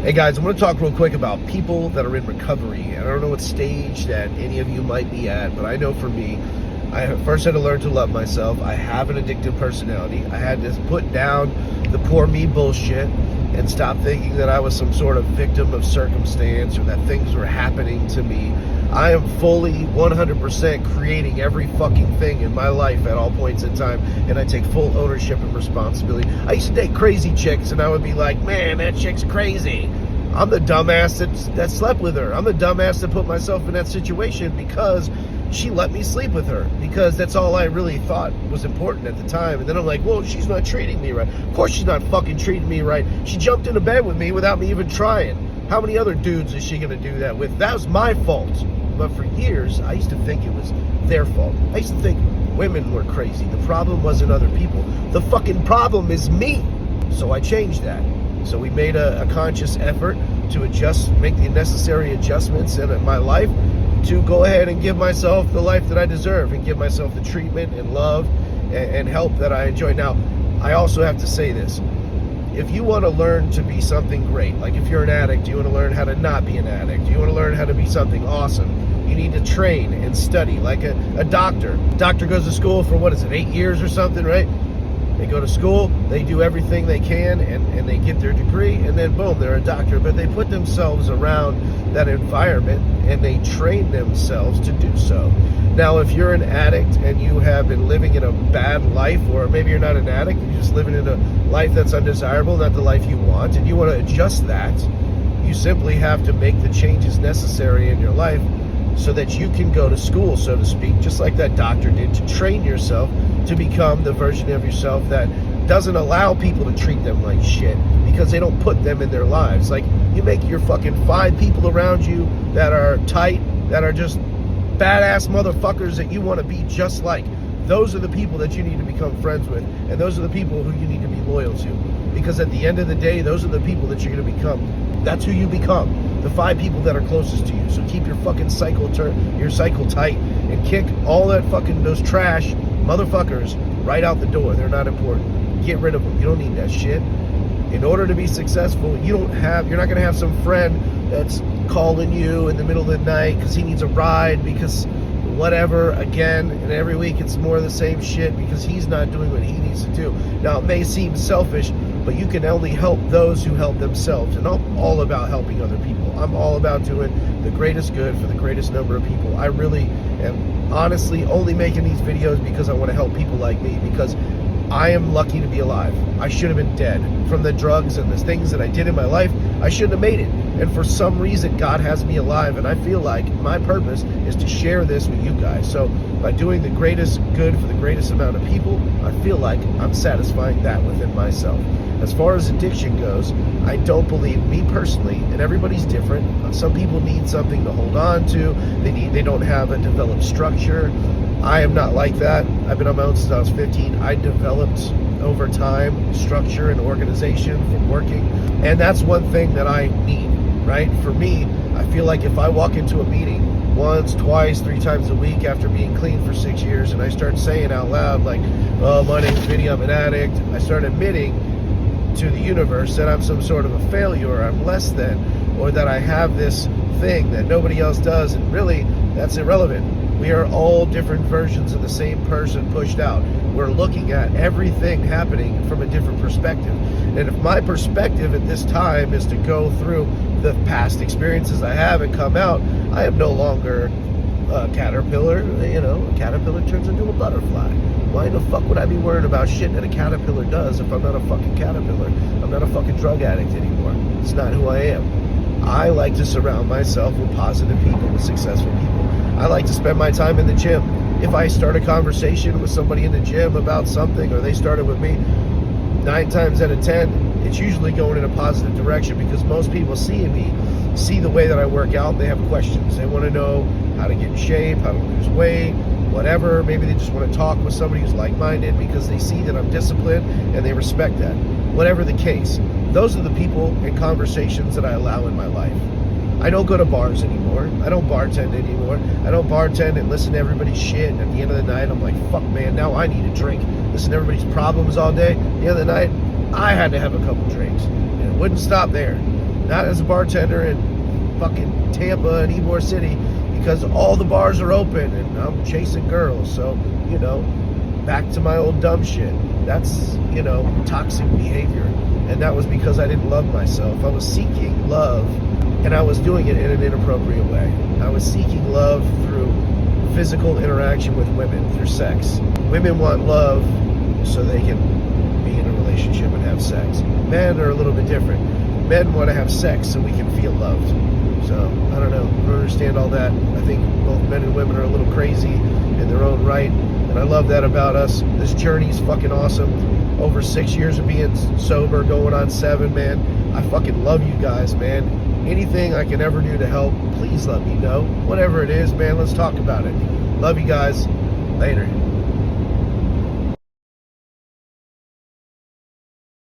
Hey guys, I'm going to talk real quick about people that are in recovery. And I don't know what stage that any of you might be at, but I know for me, I first had to learn to love myself. I have an addictive personality. I had to put down the poor me bullshit and stop thinking that I was some sort of victim of circumstance or that things were happening to me. I am fully 100% creating every fucking thing in my life at all points in time, and I take full ownership and responsibility. I used to date crazy chicks, and I would be like, man, that chick's crazy. I'm the dumbass that slept with her. I'm the dumbass that put myself in that situation because she let me sleep with her, because that's all I really thought was important at the time. And then I'm like, well, she's not treating me right. Of course she's not fucking treating me right. She jumped into bed with me without me even trying. How many other dudes is she gonna do that with? That was my fault. But for years, I used to think it was their fault. I used to think women were crazy. The problem wasn't other people. The fucking problem is me. So I changed that. So we made a conscious effort to adjust, make the necessary adjustments in my life to go ahead and give myself the life that I deserve and give myself the treatment and love and help that I enjoy. Now, I also have to say this. If you want to learn to be something great, like if you're an addict, you want to learn how to not be an addict, you want to learn how to be something awesome, you need to train and study like a doctor. Doctor goes to school for, 8 years or something, right? They go to school, they do everything they can, and they get their degree, and then boom, they're a doctor. But they put themselves around that environment, and they train themselves to do so. Now, if you're an addict and you have been living in a bad life, or maybe you're not an addict, you're just living in a life that's undesirable, not the life you want, and you want to adjust that, you simply have to make the changes necessary in your life so that you can go to school, so to speak, just like that doctor did, to train yourself to become the version of yourself that doesn't allow people to treat them like shit because they don't put them in their lives. Like, you make your fucking 5 people around you that are tight, that are just badass motherfuckers that you want to be just like. Those are the people that you need to become friends with, and those are the people who you need to be loyal to, because at the end of the day, those are the people that you're going to become. That's who you become, the 5 people that are closest to you. So keep your fucking cycle tight and kick all that fucking, those trash motherfuckers right out the door. They're not important. Get rid of them. You don't need that shit. In order to be successful, you're not going to have some friend that's calling you in the middle of the night because he needs a ride, because whatever, again, and every week it's more of the same shit because he's not doing what he needs to do. Now, it may seem selfish, but you can only help those who help themselves. And I'm all about helping other people. I'm all about doing the greatest good for the greatest number of people. I really am honestly only making these videos because I want to help people like me, because I am lucky to be alive. I should have been dead from the drugs and the things that I did in my life. I shouldn't have made it. And for some reason, God has me alive, and I feel like my purpose is to share this with you guys. So by doing the greatest good for the greatest amount of people, I feel like I'm satisfying that within myself. As far as addiction goes, I don't believe, me personally, and everybody's different. Some people need something to hold on to. They don't have a developed structure. I am not like that. I've been on my own since I was 15. I developed over time structure and organization from working. And that's one thing that I need, right? For me, I feel like if I walk into a meeting once, twice, 3 times a week after being clean for 6 years, and I start saying out loud, like, oh, my name's Vinny, I'm an addict, I start admitting to the universe that I'm some sort of a failure, or I'm less than, or that I have this thing that nobody else does, and really, that's irrelevant. We are all different versions of the same person pushed out. We're looking at everything happening from a different perspective. And if my perspective at this time is to go through the past experiences I have and come out, I am no longer a caterpillar. A caterpillar turns into a butterfly. Why the fuck would I be worried about shit that a caterpillar does if I'm not a fucking caterpillar? I'm not a fucking drug addict anymore. It's not who I am. I like to surround myself with positive people, with successful people. I like to spend my time in the gym. If I start a conversation with somebody in the gym about something, or they started with me, 9 times out of 10, it's usually going in a positive direction, because most people see the way that I work out, they have questions. They want to know how to get in shape, how to lose weight, whatever. Maybe they just want to talk with somebody who's like-minded because they see that I'm disciplined and they respect that. Whatever the case, those are the people and conversations that I allow in my life. I don't go to bars anymore. I don't bartend anymore. I don't bartend and listen to everybody's shit. And at the end of the night, I'm like, fuck, man, now I need a drink. Listen to everybody's problems all day. The other night, I had to have a couple drinks. And it wouldn't stop there. Not as a bartender in fucking Tampa and Ybor City, because all the bars are open and I'm chasing girls. So, you know, back to my old dumb shit. That's, you know, toxic behavior. And that was because I didn't love myself. I was seeking love, and I was doing it in an inappropriate way. I was seeking love through physical interaction with women, through sex. Women want love so they can be in a relationship and have sex. Men are a little bit different. Men want to have sex so we can feel loved. So, I don't know. I don't understand all that. I think both men and women are a little crazy in their own right. And I love that about us. This journey's fucking awesome. Over 6 years of being sober, going on 7, man. I fucking love you guys, man. Anything I can ever do to help, please let me know. Whatever it is, man, let's talk about it. Love you guys. Later.